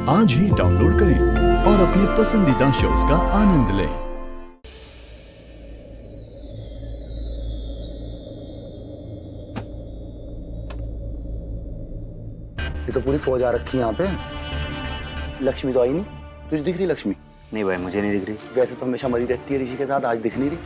आज ही डाउनलोड करें और अपने पसंदीदा शोज का आनंद लें। ये तो पूरी फौज आ रखी है यहाँ पे। लक्ष्मी तो आई नहीं। तुझे दिख रही लक्ष्मी? नहीं भाई, मुझे नहीं दिख रही। वैसे तो हमेशा मरी रहती है ऋषि के साथ, आज दिख नहीं रही।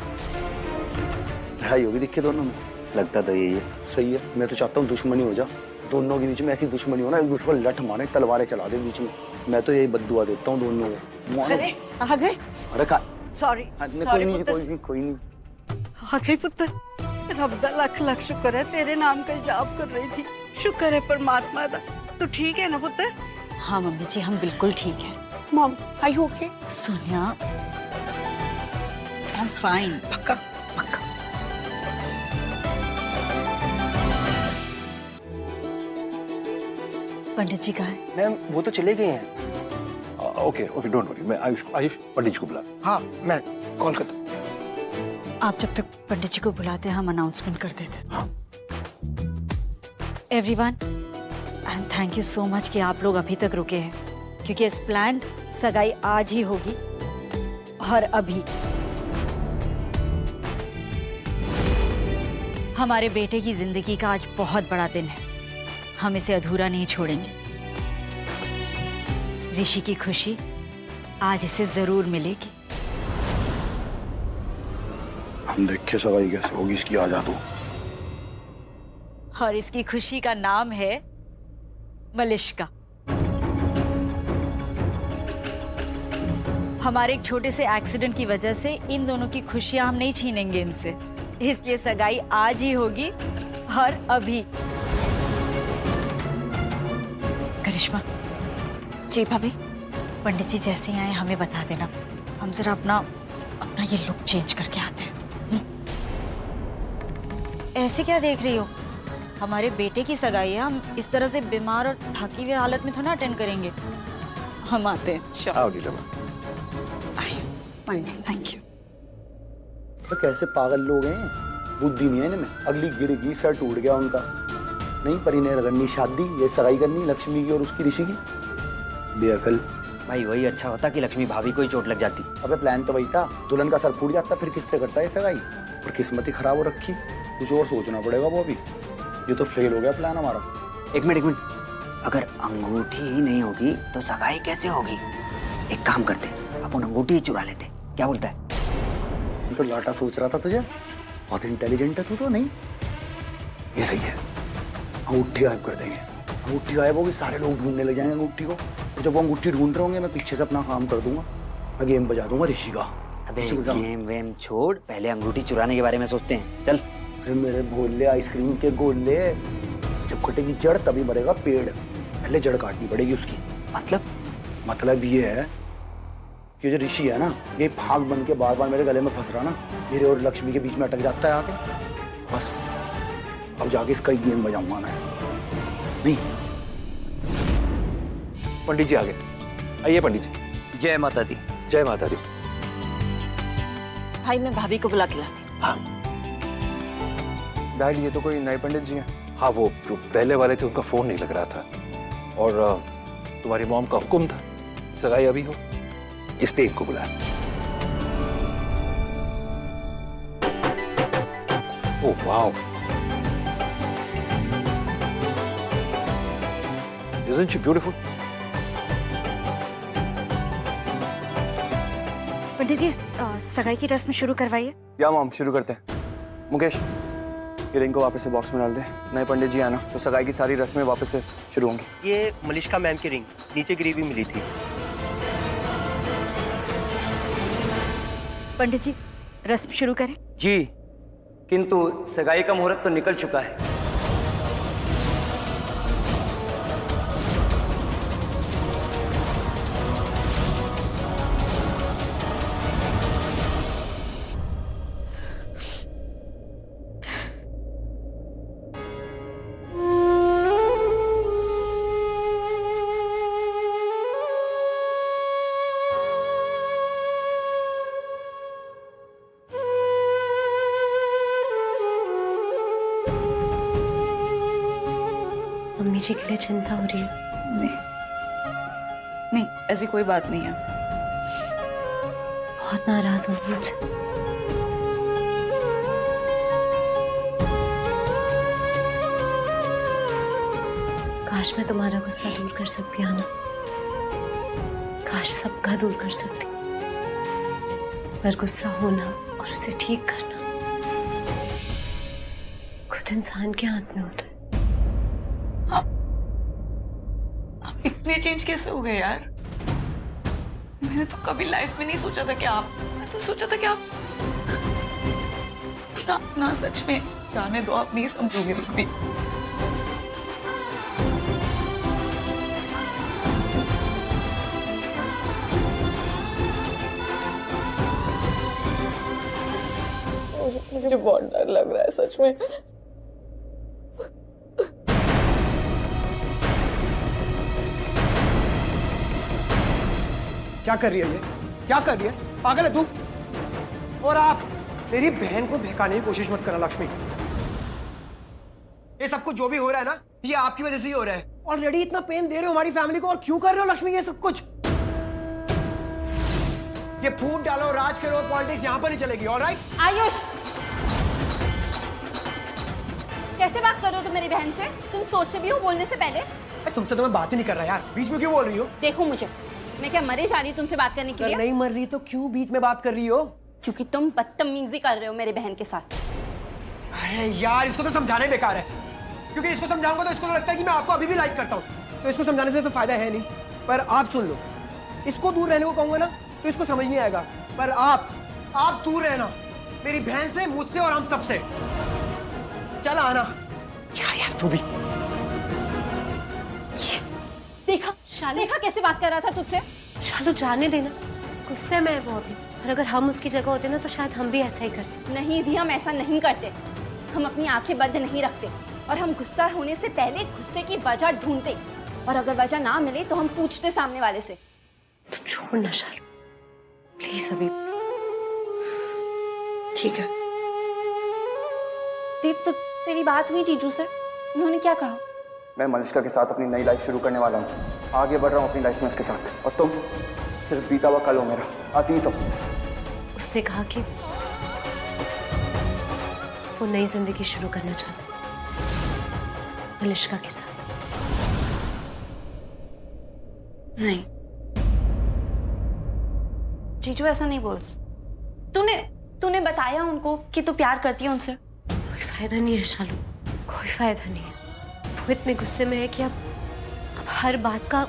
लड़ाई होगी दिख के दोनों में। लगता तो यही है। सही है, मैं तो चाहता हूँ दुश्मनी हो जा दोनों के बीच में। ऐसी दुश्मनी हो ना, एक दूसरे को लठ मारे, तलवारें चला दे बीच में। मैं तो यही बद्दुआ देता हूँ दोनों को। अरे आ गए। अरे का सॉरी कोई नहीं कोई नहीं। आ गए पुत्र। रब दा लख लख शुक्र है, तेरे नाम का जाप कर रही थी। शुक्र है परमात्मा दा। तू ठीक है ना पुत्र? हाँ मम्मी जी, हम बिल्कुल ठीक हैं। Mom I you okay? Sonia, I am fine. पक्का? पक्का। पंडित जी कहाँ हैं? मैम वो तो चले गए हैं। ओके ओके, डोंट वरी, मैं आयुष पंडित जी को बुला। हाँ मैं कॉल करता हूँ। आप जब तक पंडित जी को बुलाते हैं हम अनाउंसमेंट कर देते हैं। हाँ। Everyone, and thank you so much कि आप लोग अभी तक रुके हैं, क्योंकि इस प्लान सगाई आज ही होगी और अभी। हमारे बेटे की जिंदगी का आज बहुत बड़ा दिन है, हम इसे अधूरा नहीं छोड़ेंगे। ऋषि की खुशी आज इसे जरूर मिलेगी। हम देखे सगाई कैसे होगी इसकी, आ जा तू। और इसकी खुशी का नाम है मलिष्का। हमारे एक छोटे से एक्सीडेंट की वजह से इन दोनों की खुशियां हम नहीं छीनेंगे इनसे, इसलिए सगाई आज ही होगी और अभी। करिश्मा। जी भाभी। पंडित जी जैसे ही आए हमें बता देना, हम जरा अपना ये लुक चेंज करके आते हैं। ऐसे क्या देख रही हो? हमारे बेटे की सगाई है, हम इस तरह से बीमार और थकी हुई हालत में थोड़ा अटेंड करेंगे। हम आते हैं। आओ नीलम। Thank you. तो कैसे पागल लोग हैं, बुद्धि नहीं है इनमें। अगली गिरेगी, सर टूट गया उनका। नहीं परी ने करनी शादी, ये सगाई करनी लक्ष्मी की और उसकी ऋषि की। बेअकल। भाई वही अच्छा होता कि लक्ष्मी भाभी को ही चोट लग जाती। अबे प्लान तो वही था, दुल्हन का सर फूट जाता फिर किससे करता है सगाई। और किस्मत ही खराब हो रखी, कुछ और सोचना पड़ेगा वो अभी। ये तो फेल हो गया प्लान हमारा। एक मिनट, अगर अंगूठी ही नहीं होगी तो सगाई कैसे होगी? एक काम करते, अपन अंगूठी ही चुरा लेते, क्या बोलता है? तो लाटा सोच रहा था तुझे, बहुत इंटेलिजेंट है तू तो। नहीं ये सही है, अंगूठी गायब कर देंगे। अंगूठी गायब होगी, सारे लोग ढूंढने लग जाएंगे अंगूठी को। और जब वो अंगूठी ढूंढ रहे होंगे, मैं पीछे से अपना काम कर दूंगा, मैं गेम बजा दूंगा ऋषि का। अबे गेम वेम छोड़, पहले अंगूठी चुराने के बारे में सोचते हैं, चल। अरे मेरे भोले आइसक्रीम के गोले, जब कटेगी जड़ तभी मरेगा पेड़। पहले जड़ काटनी पड़ेगी उसकी। मतलब ये है कि जो ऋषि है ना, ये फाग बन के बार बार मेरे गले में फंस रहा ना, मेरे और लक्ष्मी के बीच में अटक जाता है आके। बस अब जाके इसका ही गेम बजाऊंगा मैं। नहीं पंडित जी आ गए। आइए पंडित जी। जय माता दी। जय माता दी। भाई मैं भाभी को बुला के लाती हूँ। हाँ डैड ये तो कोई नए पंडित जी हैं। हाँ, वो जो पहले वाले थे उनका फोन नहीं लग रहा था, और तुम्हारी मॉम का हुक्म था सगाई अभी हो, इसलिए इनको बुलाया। Oh wow, isn't she beautiful? पंडित जी सगाई की रस्म शुरू करवाइए। या मॉम शुरू करते हैं। मुकेश ये रिंग को वापस से बॉक्स में डाल दे। नए पंडित जी आना तो सगाई की सारी रस्में वापस से शुरू होंगी। ये मलिष्का मैम की रिंग नीचे गिरी मिली थी। पंडित जी रस्म शुरू करें। जी, किंतु सगाई का मुहूर्त तो निकल चुका है। मम्मी जी के लिए चिंता हो रही है। नहीं, ऐसी कोई बात नहीं है। बहुत नाराज हूँ मुझसे। काश मैं तुम्हारा गुस्सा दूर कर सकती आना, काश सबका दूर कर सकती, पर गुस्सा होना और उसे ठीक करना खुद इंसान के हाथ में होता है। आप इतने चेंज कैसे हो गए यार? मैंने तो कभी लाइफ में नहीं सोचा था कि आप, मैं तो सोचा था कि आप ना सच में जाने दो, आप नहीं समझोगे कभी। मुझे बहुत डर लग रहा है सच में। क्या कर रही है ये? क्या कर रही है? पागल है तू? और आप मेरी बहन को बहकाने की कोशिश मत करना लक्ष्मी। ये सब कुछ जो भी हो रहा है ना, ये आपकी वजह से ही हो रहा है। ऑलरेडी इतना पेन दे रहे हो हमारी फैमिली को, और क्यों कर रहे हो लक्ष्मी ये सब कुछ? ये फूट डालो, राज करो, पॉलिटिक्स यहां पर नहीं चलेगी। ऑलराइट? आयुष, कैसे बात कर रहे हो तुम मेरी बहन से? तुम सोचते भी हो बोलने से पहले? तुमसे तो मैं बात ही नहीं कर रहा यार, बीच में क्यों बोल रही हो? देखो मुझे, मैं क्या मरे जा रही हूँ तुमसे बात करने के लिए? नहीं मर रही तो क्यों बीच में बात कर रही हो? क्योंकि तुम बदतमीजी कर रहे हो मेरी बहन के साथ। अरे यार, इसको तो समझाना बेकार है, क्योंकि इसको समझाऊंगा तो इसको तो लगता है कि मैं आपको अभी भी लाइक करता हूँ, तो इसको समझाने से तो फायदा है नहीं। पर आप सुन लो, इसको दूर रहने को कहूंगा ना तो इसको समझ नहीं आएगा, पर आप दूर रहना मेरी बहन से, मुझसे और हम सबसे। चल आना। क्या यार तू भी? देखा देखा कैसे बात कर रहा था तुझसे? शालू जाने देना, गुस्से में है वो अभी, और अगर हम उसकी जगह होते ना तो शायद हम भी ऐसा ही करते। नहीं दी, हम ऐसा नहीं करते। हम अपनी आंखें बंद नहीं रखते, और हम गुस्सा होने से पहले गुस्से की वजह ढूंढते, और अगर वजह ना मिले तो हम पूछते सामने वाले से। तो छोड़ ना शालू, प्लीज अभी। ठीक है। तो तेरी बात हुई जीजू से? उन्होंने क्या कहा? मैं मलिष्का के साथ अपनी नई लाइफ शुरू करने वाला हूँ, आगे बढ़ रहा हूँ अपनी लाइफ में उसके साथ, और तुम सिर्फ बीता हुआ कल हो मेरा, अतीत हो। उसने कहा कि वो नई जिंदगी शुरू करना चाहता है मलिष्का के साथ। नहीं जीजू, ऐसा नहीं बोल। तूने बताया उनको कि तू प्यार करती है उनसे? कोई फायदा नहीं है शालू, कोई फायदा नहीं है। वो इतने गुस्से में है कि अब हर बात का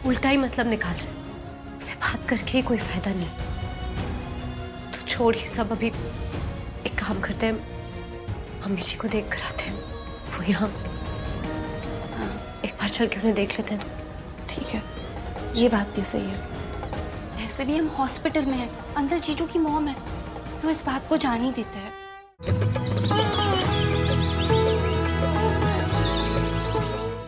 उल्टा ही मतलब निकाल रहे हैं। उससे बात करके ही कोई फायदा नहीं। तो छोड़ ये सब, अभी एक काम करते हैं, मम्मी जी को देख कर आते हैं, वो यहाँ एक बार चल के उन्हें देख लेते हैं। ठीक है, ये बात भी सही है। वैसे भी हम हॉस्पिटल में हैं, अंदर जीजू की मॉम है, तो इस बात को जान ही देते हैं।